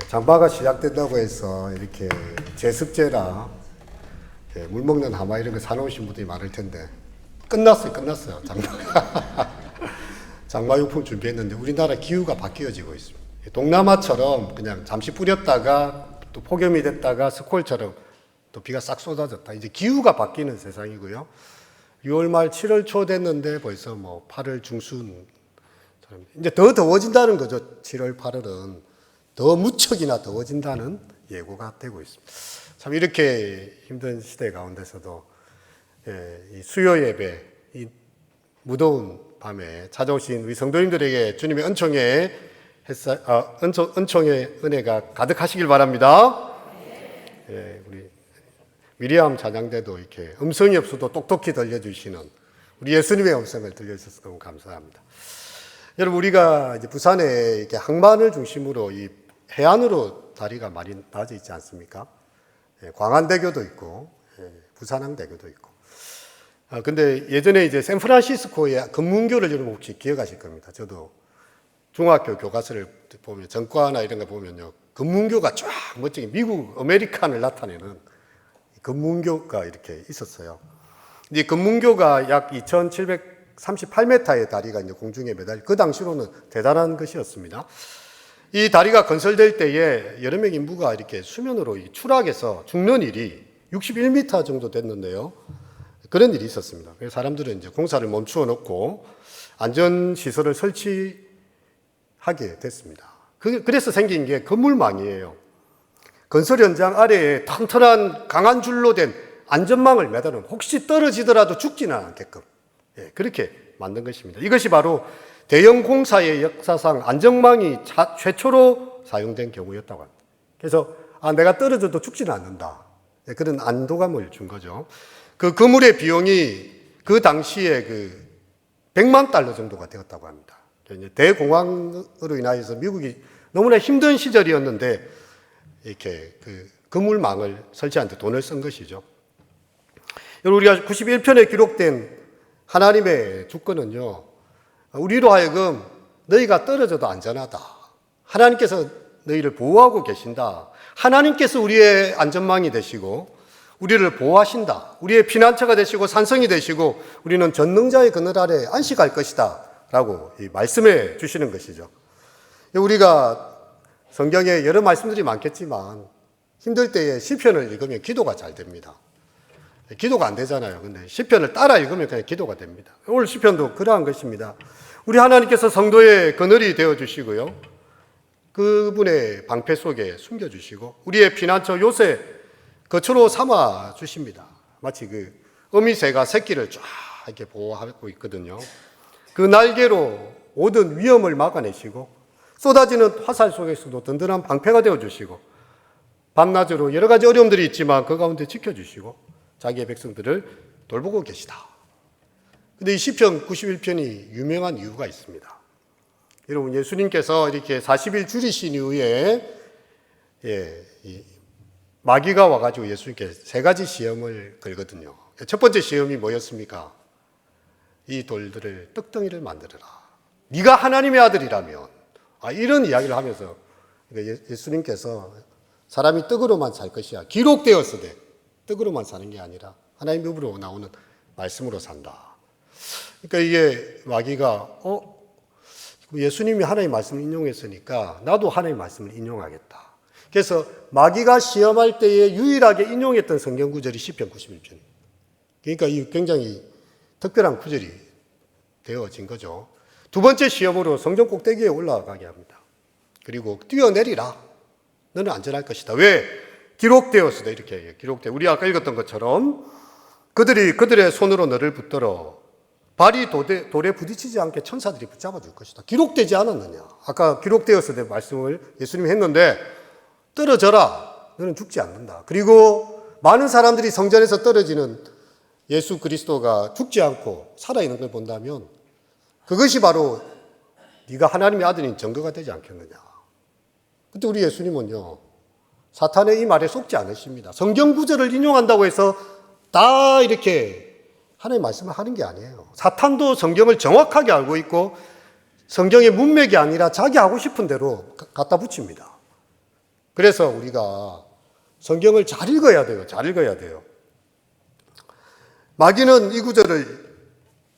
장마가 시작된다고 해서 이렇게 제습제나 물 먹는 하마 이런 거 사놓으신 분들이 많을 텐데 끝났어요. 장마가. 장마용품 준비했는데 우리나라 기후가 바뀌어지고 있습니다. 동남아처럼 그냥 잠시 뿌렸다가 또 폭염이 됐다가 스콜처럼 또 비가 싹 쏟아졌다. 이제 기후가 바뀌는 세상이고요. 6월 말 7월 초 됐는데 벌써 뭐 8월 중순 이제 더 더워진다는 거죠. 7월 8월은 더 무척이나 더워진다는 예고가 되고 있습니다. 참 이렇게 힘든 시대 가운데서도 이 수요 예배, 이 무더운 밤에 찾아오신 우리 성도님들에게 주님의 은총의 은혜가 가득하시길 바랍니다. 우리 미리암 찬양대도 이렇게 음성이 없어도 똑똑히 들려주시는 우리 예수님의 음성을 들려주셔서 너무 감사합니다. 여러분, 우리가 이제 부산에 이렇게 항만을 중심으로 이 해안으로 다리가 많이 나져 있지 않습니까? 광안대교도 있고, 부산항대교도 있고. 근데 예전에 이제 샌프란시스코의 금문교를 여러분 혹시 기억하실 겁니다. 저도 중학교 교과서를 보면, 전과나 이런 거 보면요. 금문교가 쫙 멋지게 미국 아메리칸을 나타내는 금문교가 이렇게 있었어요. 이 금문교가 약 2,738m의 다리가 이제 공중에 매달, 그 당시로는 대단한 것이었습니다. 이 다리가 건설될 때에 여러 명 인부가 이렇게 수면으로 추락해서 죽는 일이 61m 정도 됐는데요. 그런 일이 있었습니다. 그래서 사람들은 이제 공사를 멈추어 놓고 안전시설을 설치하게 됐습니다. 그래서 생긴 게 건물망이에요. 건설 현장 아래에 튼튼한 강한 줄로 된 안전망을 매달은 혹시 떨어지더라도 죽지는 않게끔 그렇게 만든 것입니다. 이것이 바로 대형 공사의 역사상 안전망이 최초로 사용된 경우였다고 합니다. 그래서 내가 떨어져도 죽지는 않는다. 그런 안도감을 준 거죠. 그 건물의 비용이 그 당시에 $100만 정도가 되었다고 합니다. 대공황으로 인하여서 미국이 너무나 힘든 시절이었는데 이렇게 건물망을 설치하는데 돈을 쓴 것이죠. 여러분, 우리가 91편에 기록된 하나님의 주권은요, 우리로 하여금 너희가 떨어져도 안전하다. 하나님께서 너희를 보호하고 계신다. 하나님께서 우리의 안전망이 되시고 우리를 보호하신다. 우리의 피난처가 되시고 산성이 되시고 우리는 전능자의 그늘 아래 안식할 것이다. 라고 말씀해 주시는 것이죠. 우리가 성경에 여러 말씀들이 많겠지만 힘들 때에 시편을 읽으면 기도가 잘 됩니다. 기도가 안 되잖아요. 근데 시편을 따라 읽으면 그냥 기도가 됩니다. 오늘 시편도 그러한 것입니다. 우리 하나님께서 성도의 그늘이 되어 주시고요. 그분의 방패 속에 숨겨 주시고 우리의 피난처 요새 거처로 삼아 주십니다. 마치 어미새가 새끼를 쫙 이렇게 보호하고 있거든요. 그 날개로 모든 위험을 막아내시고 쏟아지는 화살 속에서도 든든한 방패가 되어 주시고 밤낮으로 여러 가지 어려움들이 있지만 그 가운데 지켜주시고 자기의 백성들을 돌보고 계시다. 근데 이 시편 91편이 유명한 이유가 있습니다. 여러분, 예수님께서 이렇게 40일 줄이신 이후에 마귀가 와가지고 예수님께 3가지 시험을 걸거든요. 첫 번째 시험이 뭐였습니까? 이 돌들을 떡덩이를 만들어라. 네가 하나님의 아들이라면, 이런 이야기를 하면서 예수님께서 사람이 떡으로만 살 것이야. 기록되었으되 떡으로만 사는 게 아니라 하나님의 입으로 나오는 말씀으로 산다. 그러니까 이게 마귀가 예수님이 하나님의 말씀을 인용했으니까 나도 하나님의 말씀을 인용하겠다. 그래서 마귀가 시험할 때에 유일하게 인용했던 성경 구절이 시편 91편. 그러니까 이 굉장히 특별한 구절이 되어진 거죠. 두 번째 시험으로 성전 꼭대기에 올라가게 합니다. 그리고 뛰어내리라. 너는 안전할 것이다. 왜? 기록되었으다. 이렇게 기록돼. 우리 아까 읽었던 것처럼 그들의 손으로 너를 붙들어 발이 돌에 부딪히지 않게 천사들이 붙잡아 줄 것이다. 기록되지 않았느냐? 아까 기록되었을 때 말씀을 예수님이 했는데 떨어져라. 너는 죽지 않는다. 그리고 많은 사람들이 성전에서 떨어지는 예수 그리스도가 죽지 않고 살아있는 걸 본다면 그것이 바로 네가 하나님의 아들인 증거가 되지 않겠느냐. 근데 우리 예수님은요, 사탄의 이 말에 속지 않으십니다. 성경 구절을 인용한다고 해서 다 이렇게 하나님의 말씀을 하는 게 아니에요. 사탄도 성경을 정확하게 알고 있고 성경의 문맥이 아니라 자기 하고 싶은 대로 갖다 붙입니다. 그래서 우리가 성경을 잘 읽어야 돼요. 잘 읽어야 돼요. 마귀는 이 구절을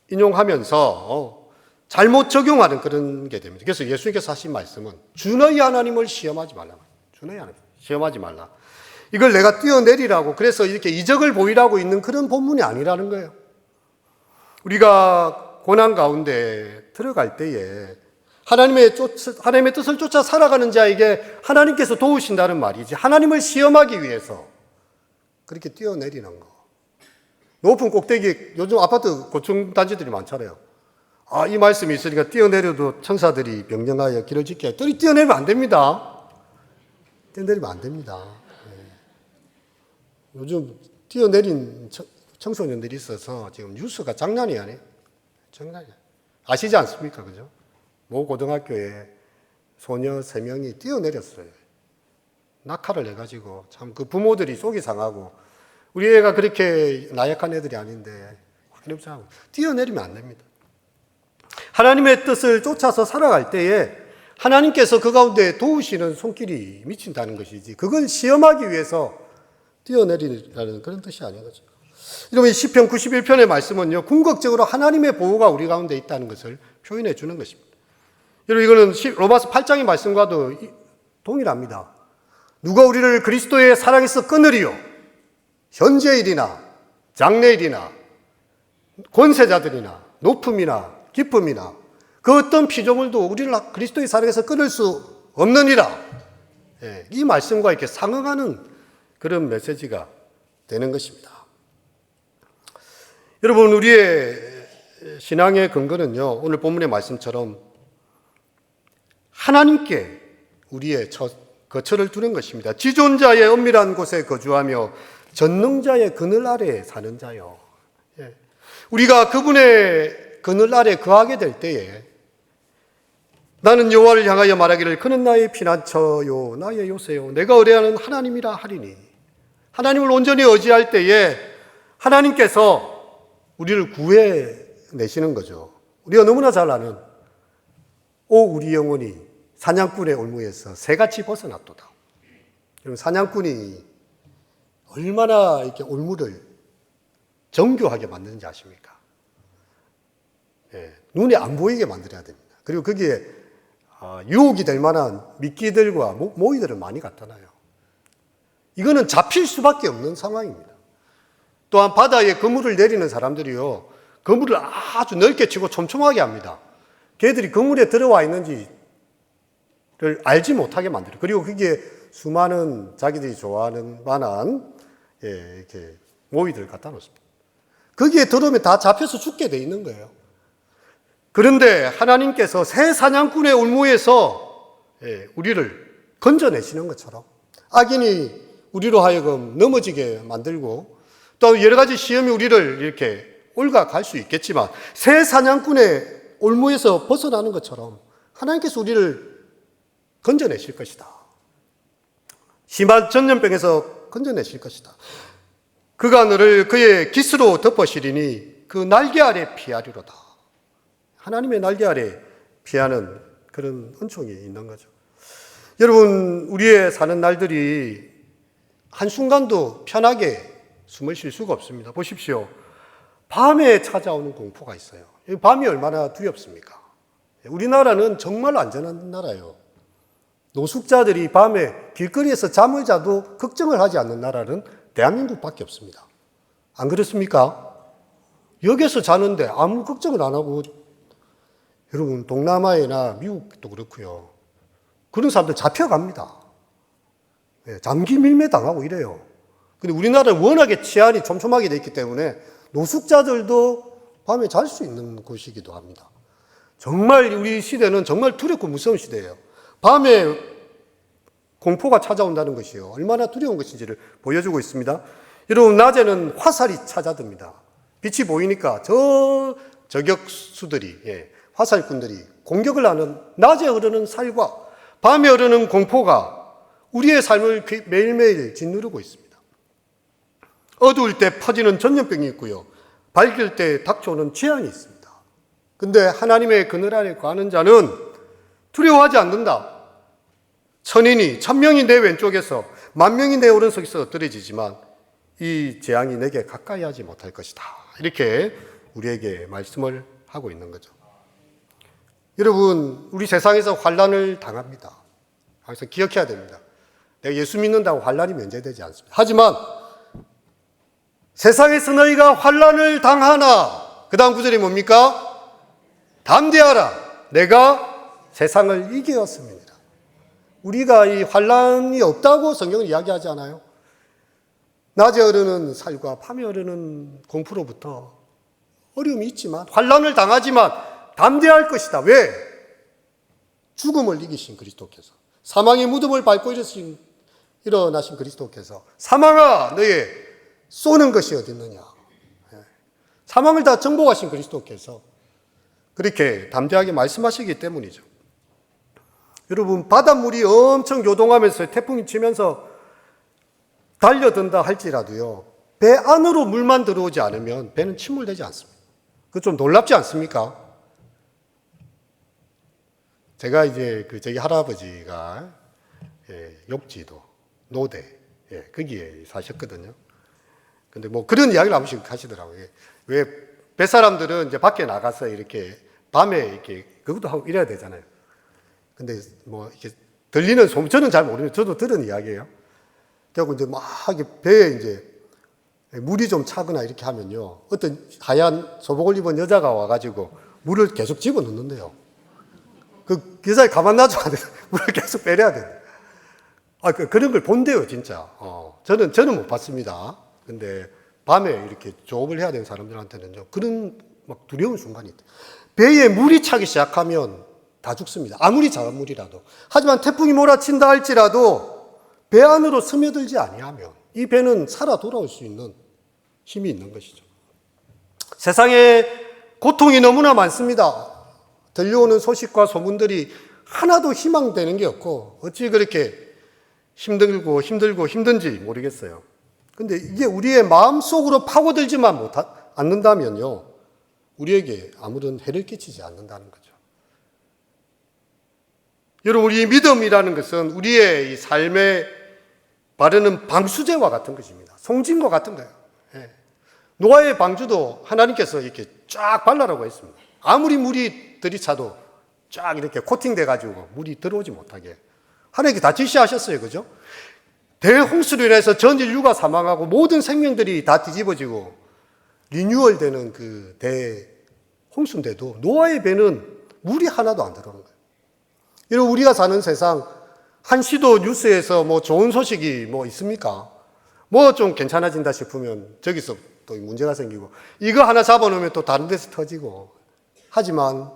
인용하면서 잘못 적용하는 그런 게 됩니다. 그래서 예수님께서 하신 말씀은 주 너희 하나님을 시험하지 말라. 주 너희 하나님 시험하지 말라. 이걸 내가 뛰어내리라고 그래서 이렇게 이적을 보이라고 있는 그런 본문이 아니라는 거예요. 우리가 고난 가운데 들어갈 때에 하나님의 뜻을 쫓아 살아가는 자에게 하나님께서 도우신다는 말이지 하나님을 시험하기 위해서 그렇게 뛰어내리는 거. 높은 꼭대기 요즘 아파트 고층 단지들이 많잖아요. 이 말씀이 있으니까 뛰어내려도 천사들이 명령하여 길을 지켜. 뛰어내리면 안 됩니다. 뛰어내리면 안 됩니다. 요즘 뛰어내린 청소년들이 있어서 지금 뉴스가 장난이 아니에요. 장난이야. 아시지 않습니까? 그죠? 모 고등학교에 소녀 3명이 뛰어내렸어요. 낙하를 해가지고 참 그 부모들이 속이 상하고 우리 애가 그렇게 나약한 애들이 아닌데 뛰어내리면 안 됩니다. 하나님의 뜻을 쫓아서 살아갈 때에 하나님께서 그 가운데 도우시는 손길이 미친다는 것이지 그걸 시험하기 위해서 뛰어내리라는 그런 뜻이 아닌 거죠. 여러분 시편 91편의 말씀은요 궁극적으로 하나님의 보호가 우리 가운데 있다는 것을 표현해 주는 것입니다. 여러분 이거는 로마서 8장의 말씀과도 동일합니다. 누가 우리를 그리스도의 사랑에서 끊으리요? 현재일이나 장래일이나 권세자들이나 높음이나 기쁨이나 그 어떤 피조물도 우리를 그리스도의 사랑에서 끊을 수 없느니라. 이 말씀과 이렇게 상응하는 그런 메시지가 되는 것입니다. 여러분 우리의 신앙의 근거는요 오늘 본문의 말씀처럼 하나님께 우리의 거처를 두는 것입니다. 지존자의 엄밀한 곳에 거주하며 전능자의 그늘 아래에 사는 자요. 우리가 그분의 그늘 아래 거하게 될 때에 나는 여호와를 향하여 말하기를 그는 나의 피난처요 나의 요새요 내가 의뢰하는 하나님이라 하리니. 하나님을 온전히 의지할 때에 하나님께서 우리를 구해내시는 거죠. 우리가 너무나 잘 아는 우리 영혼이 사냥꾼의 올무에서 새같이 벗어났도다. 여러분 사냥꾼이 얼마나 이렇게 올무를 정교하게 만드는지 아십니까? 눈에 안 보이게 만들어야 됩니다. 그리고 거기에 유혹이 될 만한 미끼들과 모이들을 많이 갖다 놔요. 이거는 잡힐 수밖에 없는 상황입니다. 또한 바다에 그물을 내리는 사람들이요, 그물을 아주 넓게 치고 촘촘하게 합니다. 걔들이 그물에 들어와 있는지를 알지 못하게 만들어요. 그리고 거기에 수많은 자기들이 좋아하는 만한 이렇게 모이들을 갖다 놓습니다. 거기에 들어오면 다 잡혀서 죽게 돼 있는 거예요. 그런데 하나님께서 새 사냥꾼의 올무에서 우리를 건져내시는 것처럼 악인이 우리로 하여금 넘어지게 만들고 또 여러 가지 시험이 우리를 이렇게 올가갈 수 있겠지만 새 사냥꾼의 올무에서 벗어나는 것처럼 하나님께서 우리를 건져내실 것이다. 심한 전염병에서 건져내실 것이다. 그가 너를 그의 깃으로 덮으시리니 그 날개 아래 피하리로다. 하나님의 날개 아래 피하는 그런 은총이 있는 거죠. 여러분, 우리의 사는 날들이 한순간도 편하게 숨을 쉴 수가 없습니다. 보십시오. 밤에 찾아오는 공포가 있어요. 밤이 얼마나 두렵습니까? 우리나라는 정말 안전한 나라예요. 노숙자들이 밤에 길거리에서 잠을 자도 걱정을 하지 않는 나라는 대한민국밖에 없습니다. 안 그렇습니까? 여기서 자는데 아무 걱정을 안 하고, 여러분 동남아나 미국도 그렇고요. 그런 사람들 잡혀갑니다. 잠기 밀매 당하고 이래요. 근데 우리나라는 워낙에 치안이 촘촘하게 돼 있기 때문에 노숙자들도 밤에 잘 수 있는 곳이기도 합니다. 정말 우리 시대는 정말 두렵고 무서운 시대예요. 밤에 공포가 찾아온다는 것이요. 얼마나 두려운 것인지를 보여주고 있습니다. 여러분, 낮에는 화살이 찾아듭니다. 빛이 보이니까 저격수들이, 화살꾼들이 공격을 하는 낮에 흐르는 살과 밤에 흐르는 공포가 우리의 삶을 매일매일 짓누르고 있습니다. 어두울 때 퍼지는 전염병이 있고요. 밝을 때 닥쳐오는 재앙이 있습니다. 근데 하나님의 그늘 아래 거하는 자는 두려워하지 않는다. 천인이 1000명이 내 왼쪽에서 10,000명이 내 오른쪽에서 엎드려지지만 이 재앙이 내게 가까이 하지 못할 것이다. 이렇게 우리에게 말씀을 하고 있는 거죠. 여러분, 우리 세상에서 환난을 당합니다. 그래서 기억해야 됩니다. 내가 예수 믿는다고 환난이 면제되지 않습니다. 하지만 세상에서 너희가 환난을 당하나, 그 다음 구절이 뭡니까? 담대하라, 내가 세상을 이기었습니다. 우리가 이 환난이 없다고 성경은 이야기하지 않아요? 낮에 흐르는 살과 밤에 흐르는 공포로부터 어려움이 있지만, 환난을 당하지만 담대할 것이다. 왜? 죽음을 이기신 그리스도께서, 사망의 무덤을 밟고 일어나신 그리스도께서, 사망아 너의 쏘는 것이 어디 있느냐, 사망을 다 정복하신 그리스도께서 그렇게 담대하게 말씀하시기 때문이죠. 여러분, 바닷물이 엄청 요동하면서 태풍이 치면서 달려든다 할지라도요, 배 안으로 물만 들어오지 않으면 배는 침몰되지 않습니다. 그거 좀 놀랍지 않습니까? 제가 이제 저희 할아버지가 욕지도 노대 거기에 사셨거든요. 근데 뭐 그런 이야기를 한 번씩 하시더라고요. 왜 뱃사람들은 이제 밖에 나가서 이렇게 밤에 이렇게 그것도 하고 이래야 되잖아요. 근데 뭐 이렇게 들리는 소문, 저는 잘 모르는데 저도 들은 이야기예요. 그리고 이제 막 배에 이제 물이 좀 차거나 이렇게 하면요, 어떤 하얀 소복을 입은 여자가 와가지고 물을 계속 집어넣는데요. 그 여자를 가만 놔줘야 돼. 물을 계속 빼려야 돼. 그런 걸 본대요, 진짜. 저는 못 봤습니다. 근데 밤에 이렇게 조업을 해야 되는 사람들한테는요, 그런 막 두려운 순간이 있다. 배에 물이 차기 시작하면 다 죽습니다. 아무리 작은 물이라도. 하지만 태풍이 몰아친다 할지라도 배 안으로 스며들지 아니하면 이 배는 살아 돌아올 수 있는 힘이 있는 것이죠. 세상에 고통이 너무나 많습니다. 들려오는 소식과 소문들이 하나도 희망되는 게 없고 어찌 그렇게 힘든지 모르겠어요. 근데 이게 우리의 마음속으로 파고들지만 않는다면요, 우리에게 아무런 해를 끼치지 않는다는 거죠. 여러분, 우리 믿음이라는 것은 우리의 이 삶에 바르는 방수제와 같은 것입니다. 송진과 같은 거예요. 노아의 방주도 하나님께서 이렇게 쫙 발라라고 했습니다. 아무리 물이 들이차도 쫙 이렇게 코팅돼 가지고 물이 들어오지 못하게 하나님께 다 지시하셨어요. 그죠? 대홍수로 인해서 전 인류가 사망하고 모든 생명들이 다 뒤집어지고 리뉴얼되는 그 대홍수인데도 노아의 배는 물이 하나도 안 들어오는 거예요. 여러분, 우리가 사는 세상 한시도 뉴스에서 뭐 좋은 소식이 뭐 있습니까? 뭐 좀 괜찮아진다 싶으면 저기서 또 문제가 생기고, 이거 하나 잡아놓으면 또 다른 데서 터지고. 하지만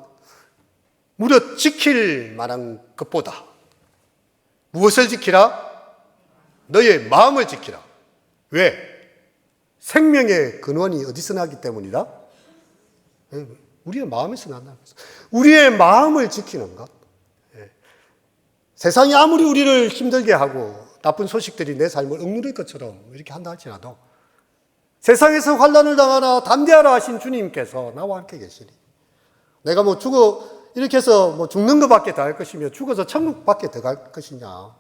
무려 지킬 만한 것보다 무엇을 지키라? 너의 마음을 지키라. 왜? 생명의 근원이 어디서 나기 때문이다? 우리의 마음에서 난다는 거죠. 우리의 마음을 지키는 것. 세상이 아무리 우리를 힘들게 하고 나쁜 소식들이 내 삶을 억누를 것처럼 이렇게 한다 할지라도 세상에서 환난을 당하나 담대하라 하신 주님께서 나와 함께 계시니, 내가 뭐 이렇게 해서 뭐 죽는 것밖에 더 할 것이며 죽어서 천국밖에 더 갈 것이냐.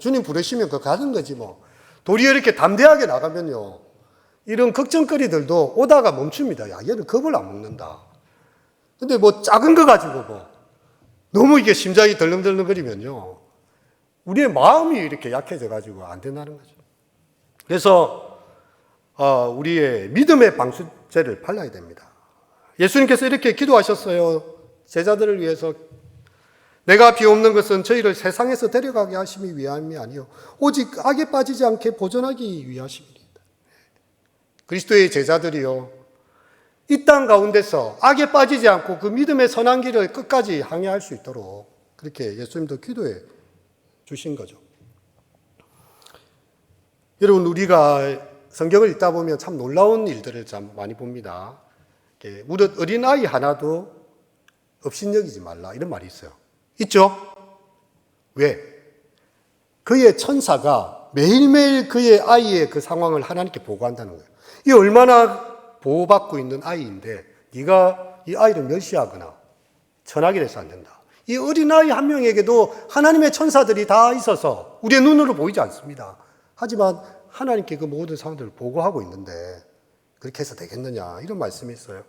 주님 부르시면 그거 가는 거지 뭐. 도리어 이렇게 담대하게 나가면요, 이런 걱정거리들도 오다가 멈춥니다. 야, 얘는 겁을 안 먹는다. 근데 뭐 작은 거 가지고 뭐 너무 이게 심장이 덜렁덜렁거리면요, 우리의 마음이 이렇게 약해져 가지고 안 된다는 거죠. 그래서 우리의 믿음의 방수제를 발라야 됩니다. 예수님께서 이렇게 기도하셨어요. 제자들을 위해서. 내가 비옵는 것은 저희를 세상에서 데려가게 하심이 위함이 아니요 오직 악에 빠지지 않게 보존하기 위하심이니이다. 그리스도의 제자들이요, 이 땅 가운데서 악에 빠지지 않고 그 믿음의 선한 길을 끝까지 항해할 수 있도록 그렇게 예수님도 기도해 주신 거죠. 여러분, 우리가 성경을 읽다 보면 참 놀라운 일들을 참 많이 봅니다. 무릇 어린아이 하나도 업신여기지 말라, 이런 말이 있어요. 있죠? 왜? 그의 천사가 매일매일 그의 아이의 그 상황을 하나님께 보고한다는 거예요. 이 얼마나 보호받고 있는 아이인데 네가 이 아이를 멸시하거나 천하게 돼서 안 된다. 이 어린아이 한 명에게도 하나님의 천사들이 다 있어서 우리의 눈으로 보이지 않습니다. 하지만 하나님께 그 모든 상황들을 보고하고 있는데 그렇게 해서 되겠느냐, 이런 말씀이 있어요.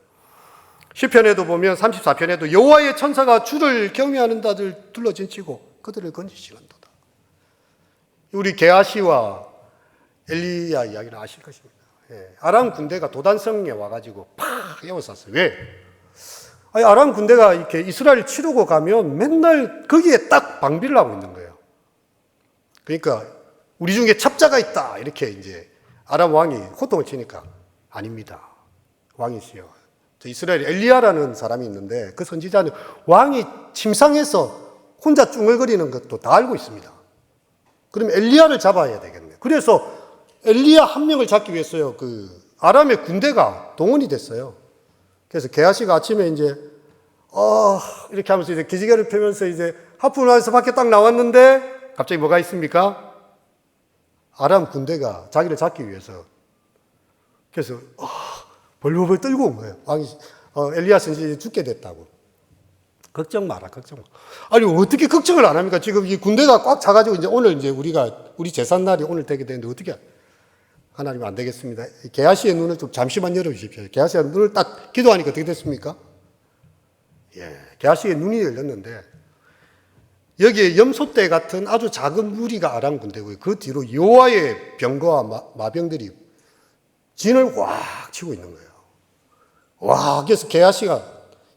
시편에도 보면 34편에도 여호와의 천사가 주를 경외하는 자들 둘러진치고 그들을 건지시는도다. 우리 게하시와 엘리야 이야기를 아실 것입니다. 아람 군대가 도단성에 와가지고 팍 에워쌌어요. 왜? 아니, 아람 군대가 이렇게 이스라엘 치르고 가면 맨날 거기에 딱 방비를 하고 있는 거예요. 그러니까 우리 중에 첩자가 있다, 이렇게 이제 아람 왕이 호통을 치니까 아닙니다. 왕이시여. 저 이스라엘 엘리야라는 사람이 있는데 그 선지자는 왕이 침상에서 혼자 쭝얼거리는 것도 다 알고 있습니다. 그럼 엘리야를 잡아야 되겠네. 그래서 엘리야 한 명을 잡기 위해서요, 그 아람의 군대가 동원이 됐어요. 그래서 게하시가 아침에 이제 이렇게 하면서 이제 기지개를 펴면서 이제 하프나에서 밖에 딱 나왔는데 갑자기 뭐가 있습니까? 아람 군대가 자기를 잡기 위해서, 그래서 벌벌 떨고 온 거예요. 왕이 엘리야 선지자 죽게 됐다고. 걱정 마라, 걱정 마. 아니 어떻게 걱정을 안 합니까? 지금 이 군대가 꽉 차가지고 이제 오늘 이제 우리 제산 날이 오늘 되게 되는데 어떻게 하나님 안 되겠습니다. 게하시의 눈을 좀 잠시만 열어주십시오. 게하시의 눈을 딱 기도하니까 어떻게 됐습니까? 게하시의 눈이 열렸는데 여기에 염소떼 같은 아주 작은 무리가 아람 군대고요. 그 뒤로 여호와의 병거와 마병들이 진을 꽉 치고 있는 거예요. 와, 그래서 게하시가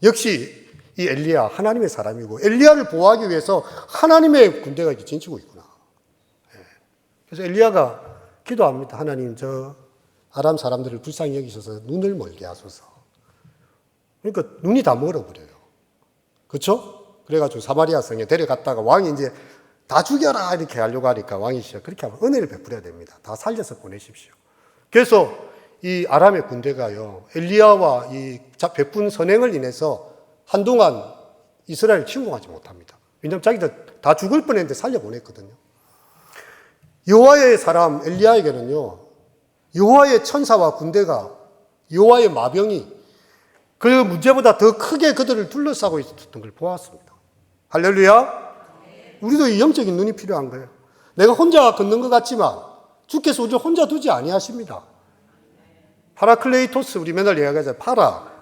역시 이 엘리야 하나님의 사람이고 엘리야를 보호하기 위해서 하나님의 군대가 이렇게 진치고 있구나. 그래서 엘리야가 기도합니다. 하나님, 저 아람 사람들을 불쌍히 여기셔서 눈을 멀게 하소서. 그러니까 눈이 다 멀어버려요. 그렇죠? 그래가지고 사마리아 성에 데려갔다가 왕이 이제 다 죽여라 이렇게 하려고 하니까 왕이 진짜 그렇게 하면 은혜를 베풀어야 됩니다. 다 살려서 보내십시오. 그래서 이 아람의 군대가요, 엘리야와 이 베푼 선행을 인해서 한동안 이스라엘을 침공하지 못합니다. 왜냐하면 자기들 다 죽을 뻔했는데 살려보냈거든요. 여호와의 사람 엘리야에게는요, 여호와의 천사와 군대가, 여호와의 마병이 그 문제보다 더 크게 그들을 둘러싸고 있었던 걸 보았습니다. 할렐루야. 우리도 이 영적인 눈이 필요한 거예요. 내가 혼자 걷는 것 같지만 주께서 우리를 혼자 두지 아니하십니다. 파라클레이토스, 우리 맨날 이야기하잖아요.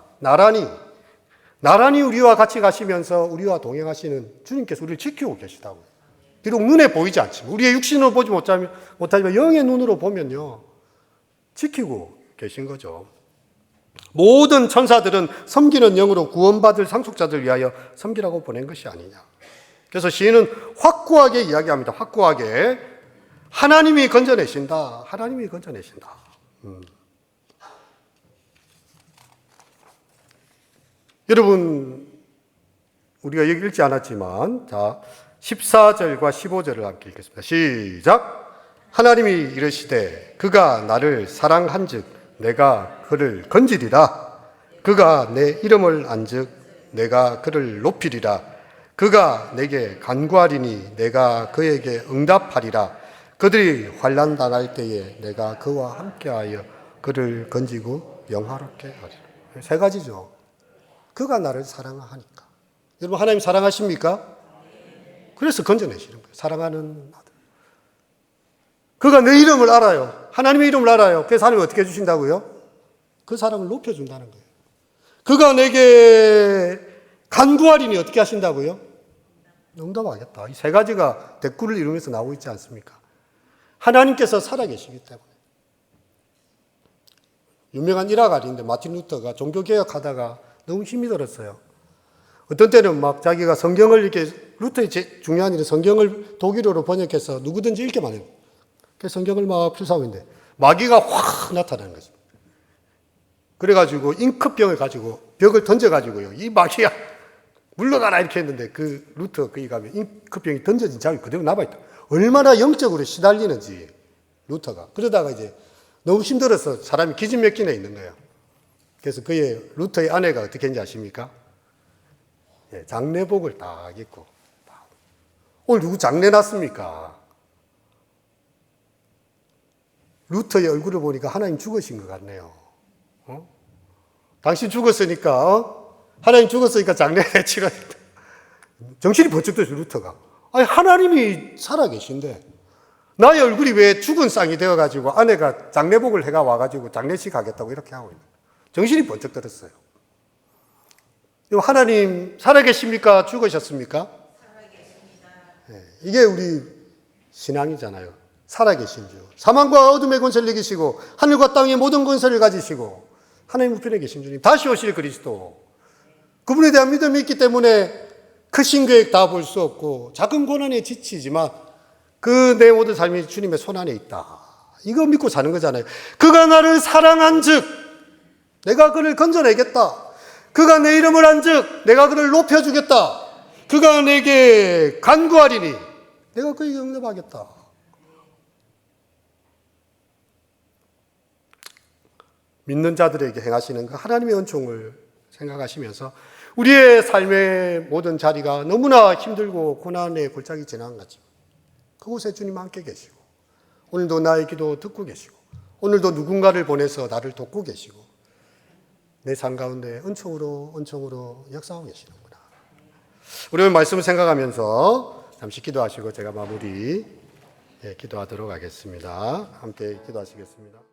나란히 우리와 같이 가시면서 우리와 동행하시는 주님께서 우리를 지키고 계시다고요. 비록 눈에 보이지 않지만, 우리의 육신으로 보지 못하지만 영의 눈으로 보면요, 지키고 계신 거죠. 모든 천사들은 섬기는 영으로 구원받을 상속자들 위하여 섬기라고 보낸 것이 아니냐. 그래서 시인은 확고하게 이야기합니다. 확고하게. 하나님이 건져내신다. 하나님이 건져내신다. 여러분, 우리가 여기 읽지 않았지만, 자, 14절과 15절을 함께 읽겠습니다. 시작. 하나님이 이르시되 그가 나를 사랑한즉 내가 그를 건지리라. 그가 내 이름을 안즉 내가 그를 높이리라. 그가 내게 간구하리니 내가 그에게 응답하리라. 그들이 환난 당할 때에 내가 그와 함께하여 그를 건지고 영화롭게 하리라. 세 가지죠. 그가 나를 사랑하니까. 여러분, 하나님 사랑하십니까? 그래서 건져내시는 거예요. 사랑하는 아들. 그가 내 이름을 알아요. 하나님의 이름을 알아요. 그래서 하나님이 어떻게 해주신다고요? 그 사람을 높여준다는 거예요. 그가 내게 간구하리니 어떻게 하신다고요? 응답하겠다. 이 세 가지가 대꾸를 이루면서 나오고 있지 않습니까? 하나님께서 살아계시기 때문에. 유명한 일화가인데 마틴 루터가 종교개혁하다가 너무 힘이 들었어요. 어떤 때는 막 자기가 성경을 이렇게, 루터의 중요한 일은 성경을 독일어로 번역해서 누구든지 읽게 만들고, 그래서 성경을 막 필사하고 있는데 마귀가 확 나타나는 거죠. 그래가지고 잉크병을 가지고 벽을 던져가지고요, 이 마귀야 물러가라 이렇게 했는데 그 루터 거기 가면 잉크병이 던져진 자국이 그대로 남아있다. 얼마나 영적으로 시달리는지 루터가. 그러다가 이제 너무 힘들어서 사람이 기진맥진해 있는 거예요. 그래서 그의 루터의 아내가 어떻게 했는지 아십니까? 장례복을 딱 입고, 오늘 누구 장례 났습니까? 루터의 얼굴을 보니까 하나님 죽으신 것 같네요. 당신 죽었으니까, 하나님 죽었으니까 장례 치러야 된다. 정신이 번쩍 들어서 루터가. 아니, 하나님이 살아계신데, 나의 얼굴이 왜 죽은 쌍이 되어가지고 아내가 장례복을 해가 와가지고 장례식 하겠다고 이렇게 하고 있는 거예요. 정신이 번쩍 들었어요. 하나님 살아계십니까? 죽으셨습니까? 살아계십니다. 네, 이게 우리 신앙이잖아요. 살아계신 주. 사망과 어둠의 권세를 이기시고 하늘과 땅의 모든 권세를 가지시고 하나님 우편에 계신 주님. 다시 오실 그리스도. 그분에 대한 믿음이 있기 때문에 크신 계획 다 볼 수 없고 작은 고난에 지치지만 그 내 모든 삶이 주님의 손안에 있다. 이거 믿고 사는 거잖아요. 그가 나를 사랑한 즉 내가 그를 건져내겠다. 그가 내 이름을 한 즉 내가 그를 높여주겠다. 그가 내게 간구하리니 내가 그에게 응답하겠다. 믿는 자들에게 행하시는 그 하나님의 은총을 생각하시면서 우리의 삶의 모든 자리가 너무나 힘들고 고난의 골짜기 지나간 거지만 그곳에 주님 함께 계시고 오늘도 나의 기도 듣고 계시고 오늘도 누군가를 보내서 나를 돕고 계시고 내 삶 가운데 은총으로 역사하고 계시는구나. 우리 오늘 말씀을 생각하면서 잠시 기도하시고 제가 마무리 기도하도록 하겠습니다. 함께 기도하시겠습니다.